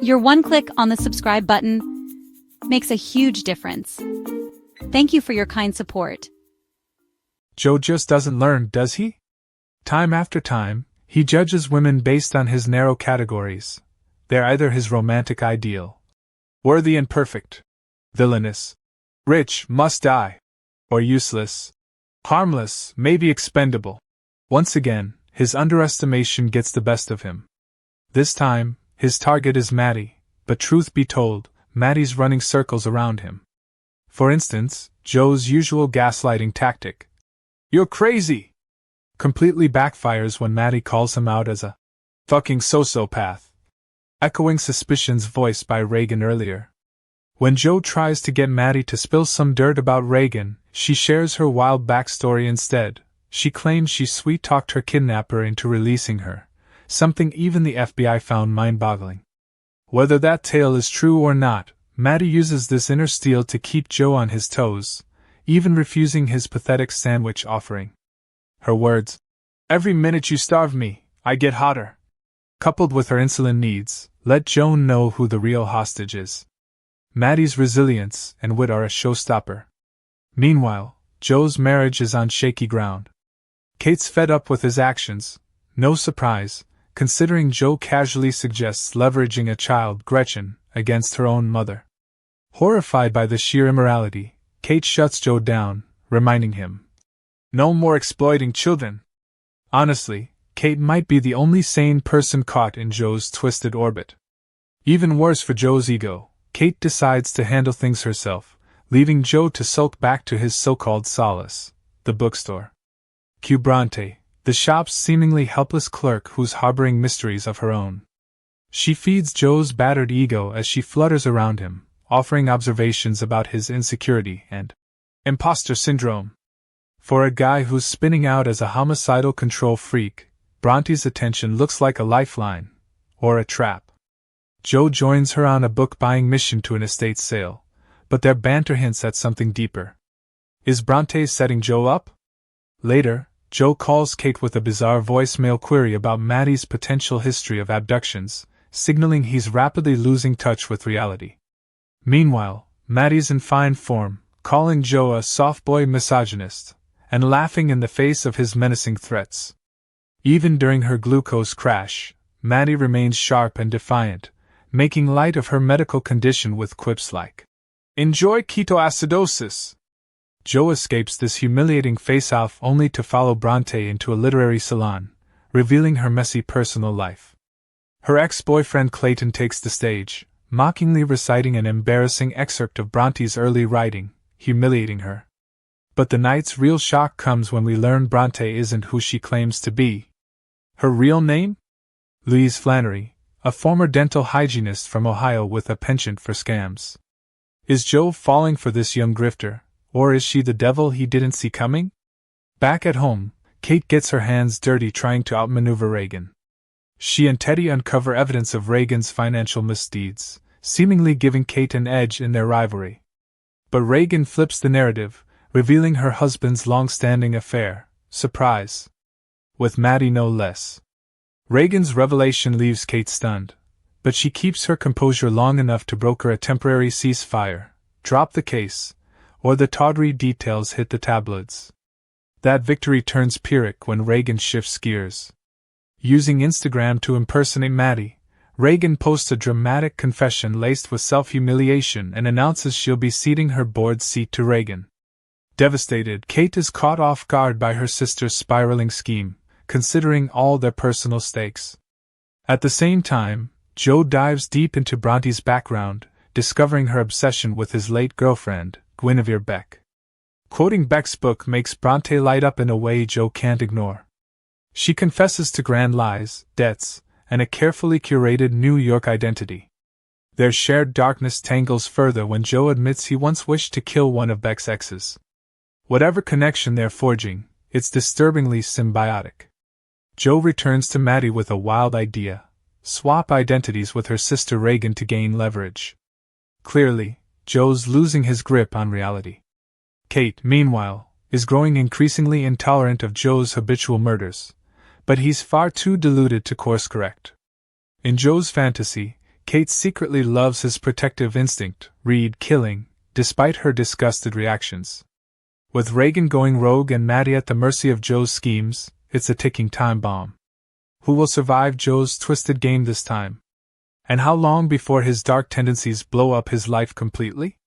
Your one click on the subscribe button makes a huge difference. Thank you for your kind support. Joe just doesn't learn, does he? Time after time, he judges women based on his narrow categories. They're either his romantic ideal, worthy and perfect, villainous, rich, must die, or useless, harmless, maybe expendable. Once again, his underestimation gets the best of him. This time, his target is Maddie, but truth be told, Maddie's running circles around him. For instance, Joe's usual gaslighting tactic, "You're crazy!" completely backfires when Maddie calls him out as a fucking sociopath, echoing suspicions voiced by Reagan earlier. When Joe tries to get Maddie to spill some dirt about Reagan, she shares her wild backstory instead. She claims she sweet-talked her kidnapper into releasing her, something even the FBI found mind-boggling. Whether that tale is true or not, Maddie uses this inner steel to keep Joe on his toes, even refusing his pathetic sandwich offering. Her words, "Every minute you starve me, I get hotter," coupled with her insulin needs, let Joe know who the real hostage is. Maddie's resilience and wit are a showstopper. Meanwhile, Joe's marriage is on shaky ground. Kate's fed up with his actions, no surprise, considering Joe casually suggests leveraging a child, Gretchen, against her own mother. Horrified by the sheer immorality, Kate shuts Joe down, reminding him, "No more exploiting children." Honestly, Kate might be the only sane person caught in Joe's twisted orbit. Even worse for Joe's ego, Kate decides to handle things herself, leaving Joe to sulk back to his so-called solace, the bookstore. Cue Bronte, the shop's seemingly helpless clerk who's harboring mysteries of her own. She feeds Joe's battered ego as she flutters around him, offering observations about his insecurity and imposter syndrome. For a guy who's spinning out as a homicidal control freak, Bronte's attention looks like a lifeline, or a trap. Joe joins her on a book-buying mission to an estate sale, but their banter hints at something deeper. Is Bronte setting Joe up? Later, Joe calls Kate with a bizarre voicemail query about Maddie's potential history of abductions, signaling he's rapidly losing touch with reality. Meanwhile, Maddie's in fine form, calling Joe a soft boy misogynist, and laughing in the face of his menacing threats. Even during her glucose crash, Maddie remains sharp and defiant, making light of her medical condition with quips like, "Enjoy ketoacidosis." Joe escapes this humiliating face-off only to follow Bronte into a literary salon, revealing her messy personal life. Her ex-boyfriend Clayton takes the stage, mockingly reciting an embarrassing excerpt of Bronte's early writing, humiliating her. But the night's real shock comes when we learn Bronte isn't who she claims to be. Her real name? Louise Flannery, a former dental hygienist from Ohio with a penchant for scams. Is Joe falling for this young grifter, or is she the devil he didn't see coming? Back at home, Kate gets her hands dirty trying to outmaneuver Reagan. She and Teddy uncover evidence of Reagan's financial misdeeds, seemingly giving Kate an edge in their rivalry. But Reagan flips the narrative, revealing her husband's long-standing affair, surprise, with Maddie no less. Reagan's revelation leaves Kate stunned, but she keeps her composure long enough to broker a temporary ceasefire, drop the case, or the tawdry details hit the tabloids. That victory turns Pyrrhic when Reagan shifts gears. Using Instagram to impersonate Maddie, Reagan posts a dramatic confession laced with self-humiliation and announces she'll be ceding her board seat to Reagan. Devastated, Kate is caught off guard by her sister's spiraling scheme, considering all their personal stakes. At the same time, Joe dives deep into Bronte's background, discovering her obsession with his late girlfriend, Guinevere Beck. Quoting Beck's book makes Bronte light up in a way Joe can't ignore. She confesses to grand lies, debts, and a carefully curated New York identity. Their shared darkness tangles further when Joe admits he once wished to kill one of Beck's exes. Whatever connection they're forging, it's disturbingly symbiotic. Joe returns to Maddie with a wild idea: swap identities with her sister Reagan to gain leverage. Clearly, Joe's losing his grip on reality. Kate, meanwhile, is growing increasingly intolerant of Joe's habitual murders, but he's far too deluded to course correct. In Joe's fantasy, Kate secretly loves his protective instinct, read killing, despite her disgusted reactions. With Reagan going rogue and Maddie at the mercy of Joe's schemes, it's a ticking time bomb. Who will survive Joe's twisted game this time? And how long before his dark tendencies blow up his life completely?